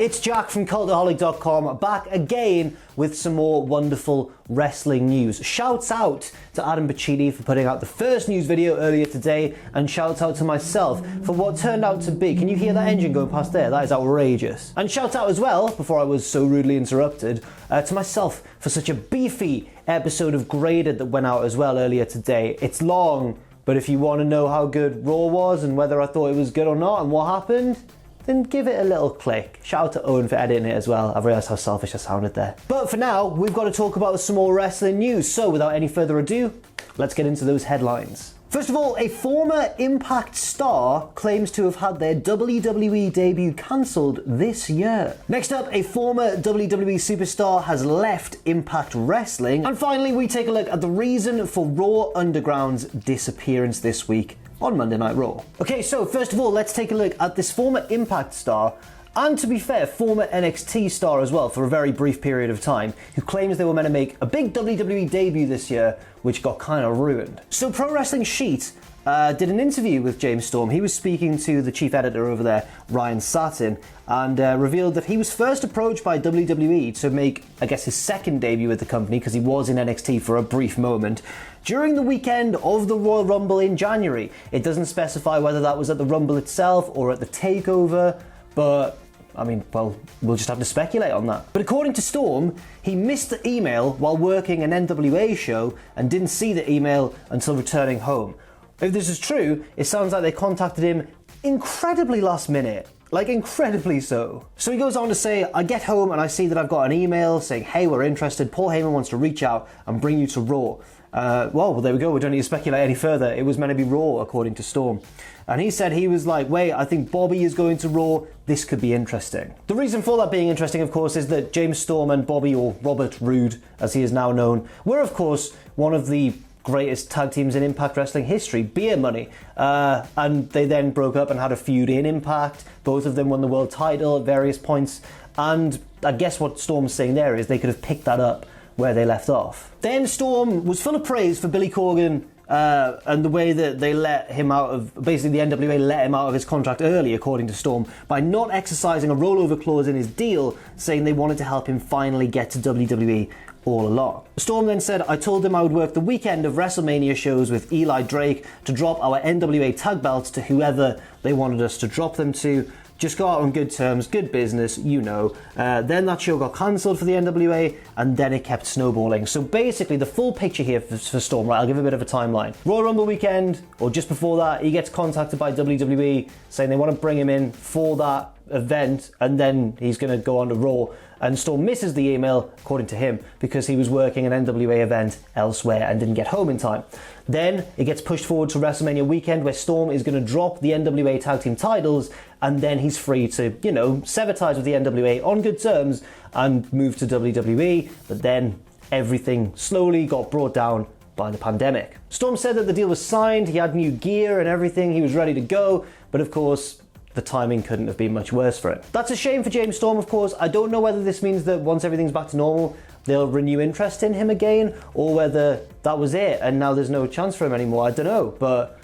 it's Jack from Cultaholic.com, back again with some more wonderful wrestling news. Shouts out to Adam Bacchini for putting out the first news video earlier today, and shouts out to myself for what turned out to be, can you hear that engine going past there? That is outrageous. And shouts out as well, before I was so rudely interrupted, to myself for such a beefy episode of Graded that went out as well earlier today. It's long, but if you want to know how good Raw was and whether I thought it was good or not and what happened, then give it a little click. Shout out to Owen for editing it as well. I've realised how selfish I sounded there. But for now, we've got to talk about some more wrestling news. So without any further ado, let's get into those headlines. First of all, a former Impact star claims to have had their WWE debut cancelled this year. Next up, a former WWE Superstar has left Impact Wrestling. And finally, we take a look at the reason for Raw Underground's disappearance this week on Monday Night Raw. Okay, so first of all, let's take a look at this former Impact star, and to be fair, former NXT star as well for a very brief period of time, who claims they were meant to make a big WWE debut this year, which got kind of ruined. So Pro Wrestling Sheet did an interview with James Storm. He was speaking to the chief editor over there, Ryan Satin, and revealed that he was first approached by WWE to make, I guess, his second debut with the company, because he was in NXT for a brief moment, during the weekend of the Royal Rumble in January. It doesn't specify whether that was at the Rumble itself or at the Takeover, but I mean, well, we'll just have to speculate on that. But according to Storm, he missed the email while working an NWA show and didn't see the email until returning home. If this is true, it sounds like they contacted him incredibly last minute. Like, incredibly so. So he goes on to say, I get home and I see that I've got an email saying, hey, we're interested. Paul Heyman wants to reach out and bring you to Raw. Well, there we go. We don't need to speculate any further. It was meant to be Raw, according to Storm. And he said he was like, wait, I think Bobby is going to Raw. This could be interesting. The reason for that being interesting, of course, is that James Storm and Bobby, or Robert Roode, as he is now known, were, of course, one of the greatest tag teams in Impact Wrestling history, Beer Money. And they then broke up and had a feud in Impact. Both of them won the world title at various points. And I guess what Storm's saying there is they could have picked that up where they left off. Then Storm was full of praise for Billy Corgan and the way that they let him out of, basically the NWA let him out of his contract early, according to Storm, by not exercising a rollover clause in his deal, saying they wanted to help him finally get to WWE all along. Storm then said, I told them I would work the weekend of WrestleMania shows with Eli Drake to drop our NWA tag belts to whoever they wanted us to drop them to. Just got out on good terms, good business, you know. Then that show got cancelled for the NWA, and then it kept snowballing. So basically, the full picture here for Storm, right, I'll give a bit of a timeline. Royal Rumble weekend, or just before that, he gets contacted by WWE saying they want to bring him in for that event, and then he's going to go on to Raw. And Storm misses the email, according to him, because he was working an NWA event elsewhere and didn't get home in time. Then it gets pushed forward to WrestleMania weekend, where Storm is going to drop the NWA tag team titles, and then he's free to, you know, sever ties with the NWA on good terms and move to WWE. But then everything slowly got brought down by the pandemic. Storm said that the deal was signed, he had new gear and everything, he was ready to go, but of course, the timing couldn't have been much worse for him. That's a shame for James Storm, of course. I don't know whether this means that once everything's back to normal, they'll renew interest in him again, or whether that was it and now there's no chance for him anymore. I don't know, but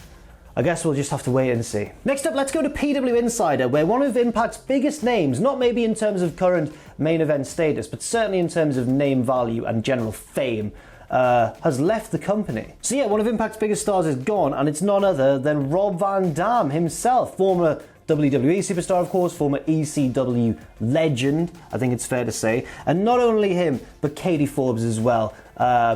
I guess we'll just have to wait and see. Next up, let's go to PW Insider, where one of Impact's biggest names, not maybe in terms of current main event status, but certainly in terms of name value and general fame, has left the company. So yeah, one of Impact's biggest stars is gone, and it's none other than Rob Van Dam himself, former WWE Superstar, of course, former ECW legend, I think it's fair to say. And not only him, but Katie Forbes as well,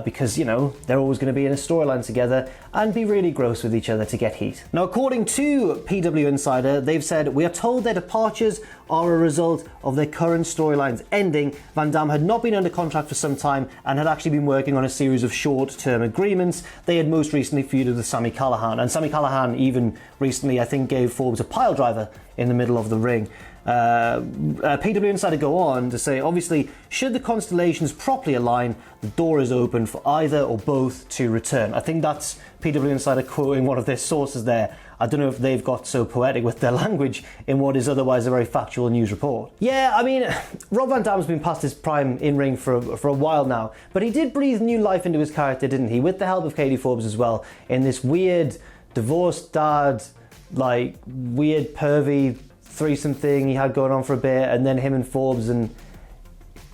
because, you know, they're always going to be in a storyline together and be really gross with each other to get heat. Now, according to PW Insider, they've said, we are told their departures are a result of their current storylines ending. Van Dam had not been under contract for some time and had actually been working on a series of short-term agreements. They had most recently feuded with Sami Callihan, and Sami Callihan even recently, I think, gave Forbes a pile driver in the middle of the ring. PW Insider go on to say, obviously, should the constellations properly align, the door is open for either or both to return. I think that's PW Insider quoting one of their sources there. I don't know if they've got so poetic with their language in what is otherwise a very factual news report. Yeah, I mean, Rob Van Dam's been past his prime in-ring for a while now, but he did breathe new life into his character, didn't he? With the help of Katie Forbes as well, in this weird divorced dad, like weird pervy threesome thing he had going on for a bit, and then him and Forbes, and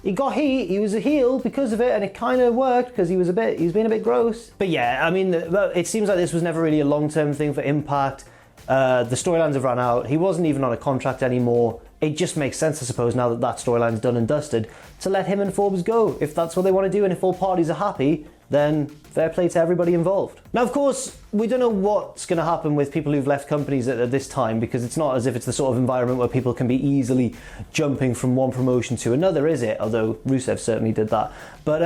he got heat. He was a heel because of it, and it kind of worked because he was being a bit gross. But yeah, I mean, it seems like this was never really a long-term thing for Impact. The storylines have run out. He wasn't even on a contract anymore. It just makes sense, I suppose, now that that storyline's done and dusted, to let him and Forbes go if that's what they want to do, and if all parties are happy, then fair play to everybody involved. Now, of course, we don't know what's going to happen with people who've left companies at this time, because it's not as if it's the sort of environment where people can be easily jumping from one promotion to another, is it? Although Rusev certainly did that. But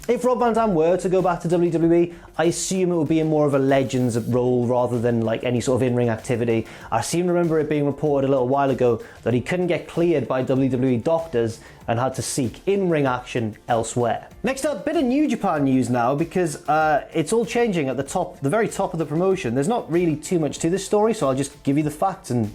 if Rob Van Dam were to go back to WWE, I assume it would be in more of a Legends role rather than like any sort of in-ring activity. I seem to remember it being reported a little while ago that he couldn't get cleared by WWE doctors and had to seek in-ring action elsewhere. Next up, bit of New Japan news now, because it's all changing at the very top of the promotion. There's not really too much to this story, so I'll just give you the facts and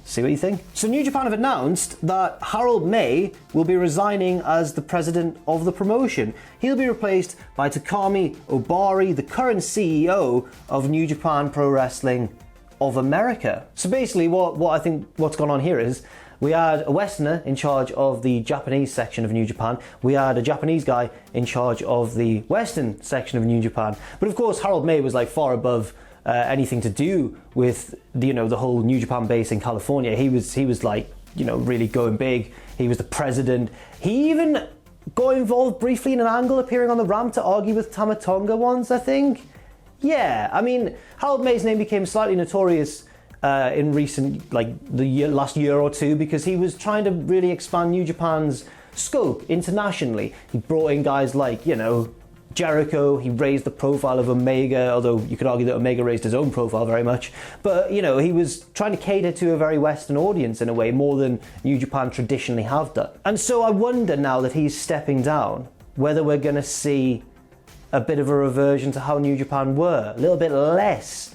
see what you think. So New Japan have announced that Harold May will be resigning as the president of the promotion. He'll be replaced by Takami Obari, the current CEO of New Japan Pro Wrestling of America. So basically what I think what's gone on here is we had a Westerner in charge of the Japanese section of New Japan. We had a Japanese guy in charge of the Western section of New Japan. But of course, Harold May was like far above anything to do with the whole New Japan base in California. He was like, really going big. He was the president. He even got involved briefly in an angle appearing on the ramp to argue with Tama Tonga once, I think. Yeah, I mean, Harold May's name became slightly notorious in recent, last year or two, because he was trying to really expand New Japan's scope internationally. He brought in guys like, Jericho. He raised the profile of Omega, although you could argue that Omega raised his own profile very much. But, he was trying to cater to a very Western audience in a way, more than New Japan traditionally have done. And so I wonder now that he's stepping down, whether we're going to see a bit of a reversion to how New Japan were. A little bit less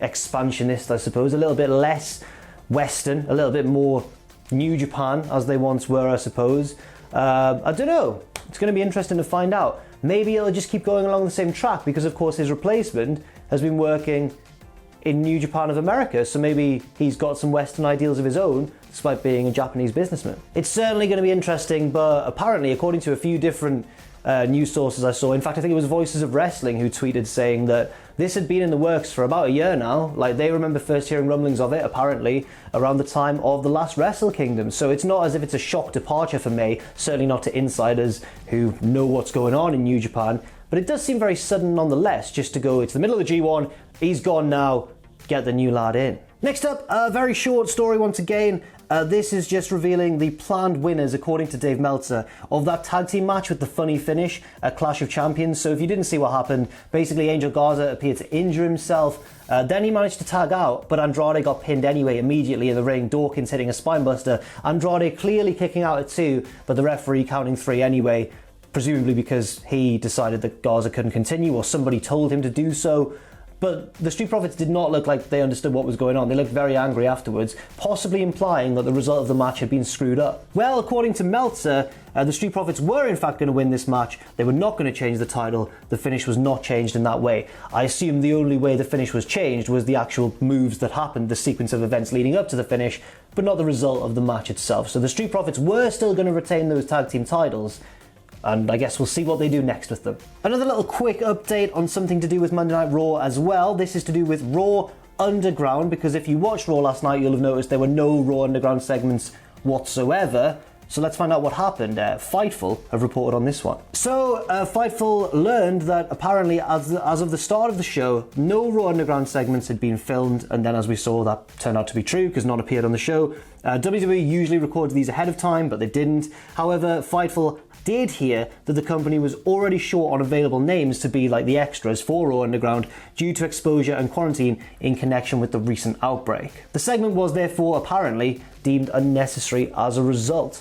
expansionist, I suppose, a little bit less Western, a little bit more New Japan as they once were, I suppose. I don't know. It's going to be interesting to find out. Maybe it'll just keep going along the same track because, of course, his replacement has been working in New Japan of America, so maybe he's got some Western ideals of his own despite being a Japanese businessman. It's certainly going to be interesting, but apparently, according to a few different news sources I saw, in fact, I think it was Voices of Wrestling who tweeted saying that this had been in the works for about a year now. Like, they remember first hearing rumblings of it, apparently, around the time of the last Wrestle Kingdom. So it's not as if it's a shock departure for May, certainly not to insiders who know what's going on in New Japan. But it does seem very sudden nonetheless, just to go, it's the middle of the G1, he's gone now, get the new lad in. Next up, a very short story once again. This is just revealing the planned winners, according to Dave Meltzer, of that tag team match with the funny finish at Clash of Champions. So if you didn't see what happened, basically Angel Garza appeared to injure himself. Then he managed to tag out, but Andrade got pinned anyway immediately in the ring. Dawkins hitting a spinebuster. Andrade clearly kicking out at 2, but the referee counting 3 anyway, presumably because he decided that Garza couldn't continue or somebody told him to do so. But the Street Profits did not look like they understood what was going on. They looked very angry afterwards, possibly implying that the result of the match had been screwed up. Well, according to Meltzer, the Street Profits were in fact going to win this match. They were not going to change the title. The finish was not changed in that way. I assume the only way the finish was changed was the actual moves that happened, the sequence of events leading up to the finish, but not the result of the match itself. So the Street Profits were still going to retain those tag team titles, and I guess we'll see what they do next with them. Another little quick update on something to do with Monday Night Raw as well. This is to do with Raw Underground, because if you watched Raw last night, you'll have noticed there were no Raw Underground segments whatsoever. So let's find out what happened. Fightful have reported on this one. So Fightful learned that apparently as of the start of the show, no Raw Underground segments had been filmed, and then as we saw, that turned out to be true because none appeared on the show. WWE usually records these ahead of time, but they didn't. However, Fightful did hear that the company was already short on available names to be like the extras for Raw Underground due to exposure and quarantine in connection with the recent outbreak. The segment was therefore apparently deemed unnecessary as a result.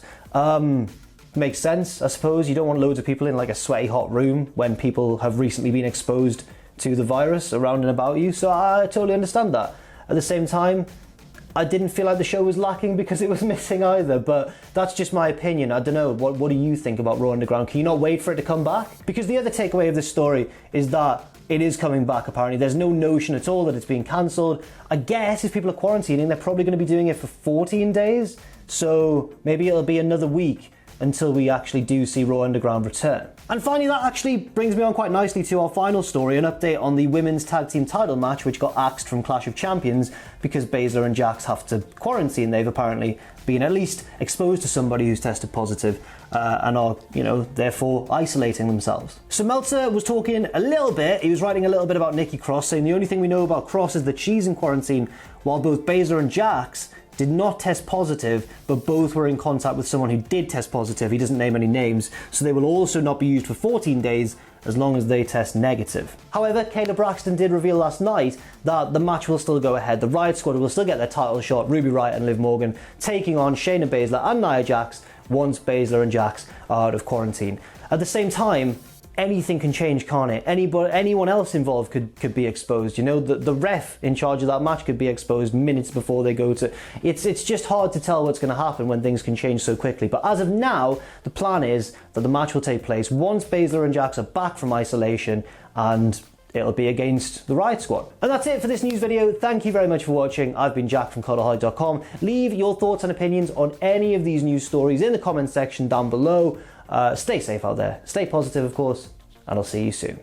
Makes sense, I suppose. You don't want loads of people in like a sweaty hot room when people have recently been exposed to the virus around and about you, so I totally understand that. At the same time, I didn't feel like the show was lacking because it was missing either, but that's just my opinion. I don't know, what do you think about Raw Underground? Can you not wait for it to come back? Because the other takeaway of this story is that it is coming back apparently. There's no notion at all that it's being cancelled. I guess if people are quarantining, they're probably going to be doing it for 14 days. So maybe it'll be another week until we actually do see Raw Underground return. And finally, that actually brings me on quite nicely to our final story, an update on the women's tag team title match, which got axed from Clash of Champions because Baszler and Jax have to quarantine. They've apparently been at least exposed to somebody who's tested positive and are, therefore isolating themselves. So Meltzer was talking a little bit, he was writing a little bit about Nikki Cross, saying the only thing we know about Cross is that she's in quarantine, while both Baszler and Jax did not test positive, but both were in contact with someone who did test positive. He doesn't name any names, so they will also not be used for 14 days as long as they test negative. However, Kayla Braxton did reveal last night that the match will still go ahead. The Riot Squad will still get their title shot, Ruby Riott and Liv Morgan taking on Shayna Baszler and Nia Jax once Baszler and Jax are out of quarantine. At the same time, anything can change, can't it? Anyone else involved could be exposed. The ref in charge of that match could be exposed minutes before they go to. It's just hard to tell what's going to happen when things can change so quickly. But as of now, the plan is that the match will take place once Baszler and Jax are back from isolation, and it'll be against the Riot Squad. And that's it for this news video. Thank you very much for watching. I've been Jack from Cultaholic.com. Leave your thoughts and opinions on any of these news stories in the comments section down below. Stay safe out there. Stay positive, of course, and I'll see you soon.